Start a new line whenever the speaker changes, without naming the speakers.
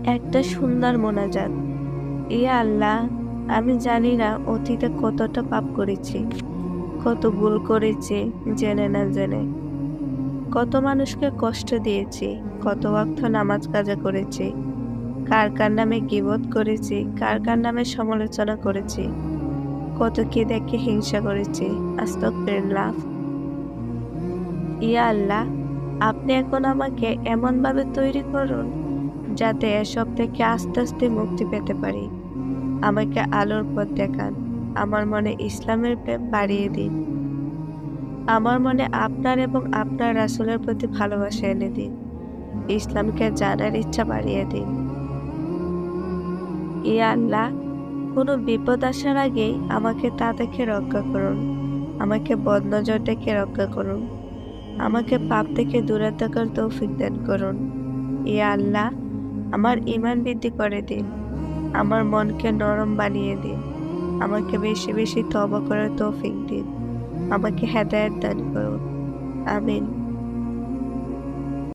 একটা সুন্দর মোনাজাত। ইয়া আল্লাহ, আমি জানি না অতীতে কতটা পাপ করেছি, কত ভুল করেছি জেনে না জেনে। কত মানুষকে কষ্ট দিয়েছি, কত ওয়াক্ত নামাজ কাজা করেছি, কার কার নামে গীবত করেছি, কার কার নামে সমালোচনা করেছি, কত কি দেখে হিংসা করেছি। আস্তাগফিরুল্লাহ। ইয়া আল্লাহ, আপনি এখন আমাকে এমনভাবে তৈরি করুন যাতে এসব থেকে আস্তে আস্তে মুক্তি পেতে পারি। আমাকে আলোর পথ দেখান। আমার মনে ইসলামের প্রেম বাড়িয়ে দিন। আমার মনে আপনার এবং আপনার রাসূলের প্রতি ভালোবাসা এনে দিন। ইসলামকে জানার ইচ্ছা বাড়িয়ে দিন। ইয়া আল্লাহ, কোনো বিপদ আসার আগেই আমাকে তা থেকে রক্ষা করুন। আমাকে বদনজর থেকে রক্ষা করুন। আমাকে পাপ থেকে দূরে থাকার তৌফিক দান করুন। ইয়া আল্লাহ, আমার ঈমান বৃদ্ধি করে দিন। আমার মনকে নরম বানিয়ে দিন। আমাকে বেশি বেশি তওবা করার তৌফিক দিন। আমাকে হেদায়েত দান করুন। আমিন।